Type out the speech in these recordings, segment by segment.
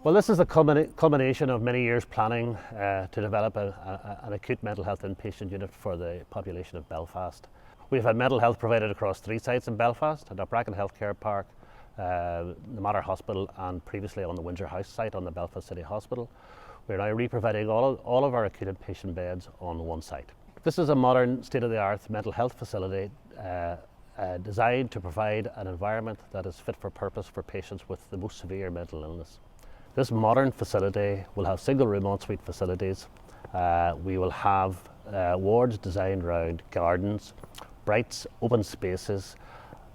Well, this is a culmination of many years planning to develop an acute mental health inpatient unit for the population of Belfast. We've had mental health provided across 3 sites in Belfast, at our Bracken Healthcare Park, the Mater Hospital, and previously on the Windsor House site on the Belfast City Hospital. We're now re-providing all of our acute inpatient beds on one site. This is a modern, state-of-the-art mental health facility designed to provide an environment that is fit for purpose for patients with the most severe mental illness. This modern facility will have single-room ensuite facilities. We will have wards designed around gardens, bright open spaces.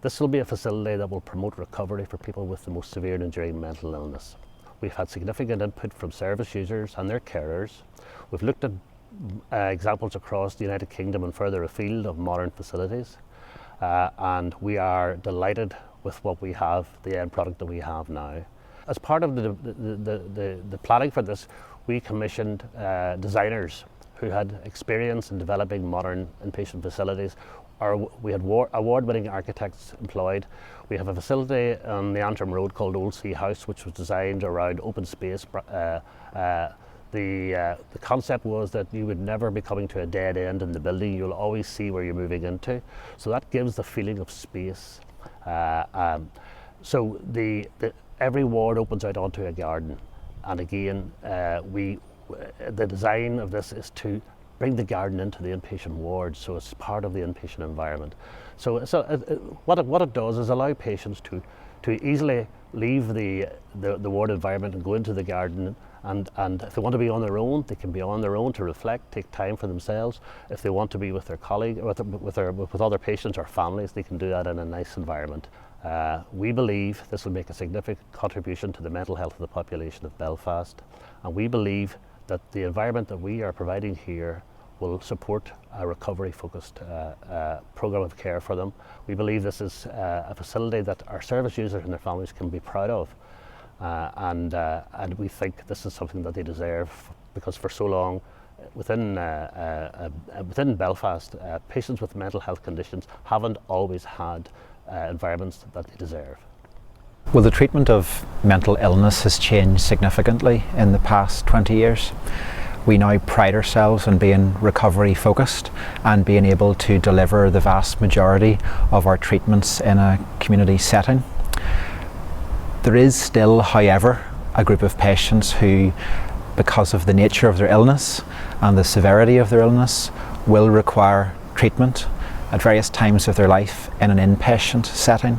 This will be a facility that will promote recovery for people with the most severe and enduring mental illness. We've had significant input from service users and their carers. We've looked at examples across the United Kingdom and further afield of modern facilities, and we are delighted with what we have, the end product that we have now. As part of the planning for this, we commissioned designers who had experience in developing modern inpatient facilities. We had award-winning architects employed. We have a facility on the Antrim Road called Old Sea House, which was designed around open space. The concept was that you would never be coming to a dead end in the building. You'll always see where you're moving into. So that gives the feeling of space. So every ward opens out onto a garden, and again, the design of this is to bring the garden into the inpatient ward, so it's part of the inpatient environment. So what it does is allow patients to easily leave the ward environment and go into the garden, and if they want to be on their own, they can be on their own to reflect, take time for themselves. If they want to be with their colleague, with other patients or families, they can do that in a nice environment. We believe this will make a significant contribution to the mental health of the population of Belfast, and we believe that the environment that we are providing here will support a recovery-focused programme of care for them. We believe this is a facility that our service users and their families can be proud of, and we think this is something that they deserve, because for so long within Belfast, patients with mental health conditions haven't always had environments that they deserve. Well, the treatment of mental illness has changed significantly in the past 20 years. We now pride ourselves on being recovery focused and being able to deliver the vast majority of our treatments in a community setting. There is still, however, a group of patients who, because of the nature of their illness and the severity of their illness, will require treatment at various times of their life in an inpatient setting,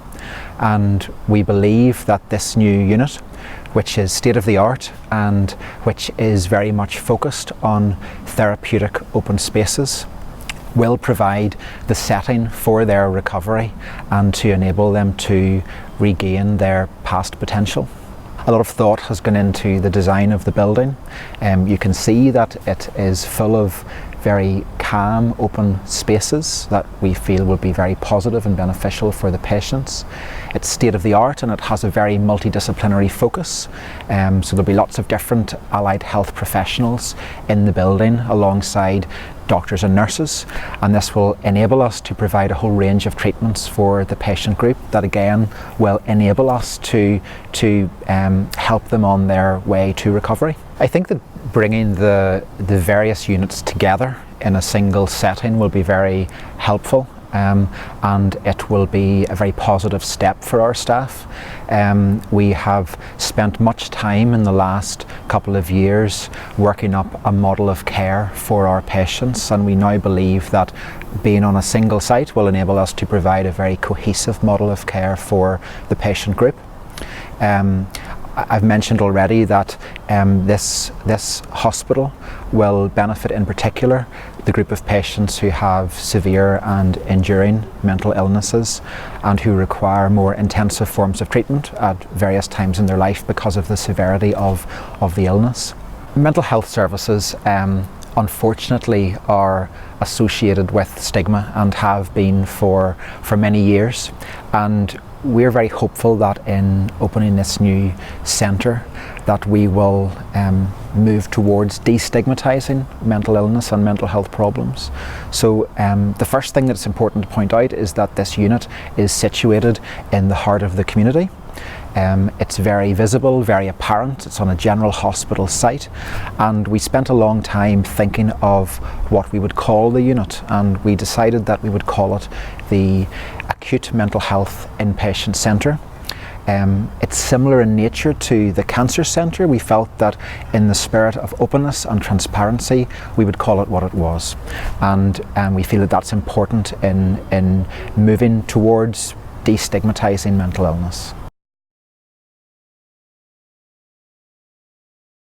and we believe that this new unit, which is state-of-the-art and which is very much focused on therapeutic open spaces, will provide the setting for their recovery and to enable them to regain their past potential. A lot of thought has gone into the design of the building. You can see that it is full of very calm, open spaces that we feel will be very positive and beneficial for the patients. It's state-of-the-art and it has a very multidisciplinary focus. So there'll be lots of different allied health professionals in the building alongside doctors and nurses, and this will enable us to provide a whole range of treatments for the patient group that again will enable us to help them on their way to recovery. I think that bringing the various units together in a single setting will be very helpful, and it will be a very positive step for our staff. We have spent much time in the last couple of years working up a model of care for our patients, and we now believe that being on a single site will enable us to provide a very cohesive model of care for the patient group. I've mentioned already that this hospital will benefit in particular the group of patients who have severe and enduring mental illnesses and who require more intensive forms of treatment at various times in their life because of the severity of the illness. Mental health services unfortunately are associated with stigma and have been for many years, and we're very hopeful that in opening this new centre that we will move towards destigmatising mental illness and mental health problems. So the first thing that's important to point out is that this unit is situated in the heart of the community. It's very visible, very apparent. It's on a general hospital site, and we spent a long time thinking of what we would call the unit, and we decided that we would call it the Acute Mental Health Inpatient Centre. It's similar in nature to the Cancer Centre. We felt that in the spirit of openness and transparency, we would call it what it was. And we feel that that's important in moving towards destigmatizing mental illness.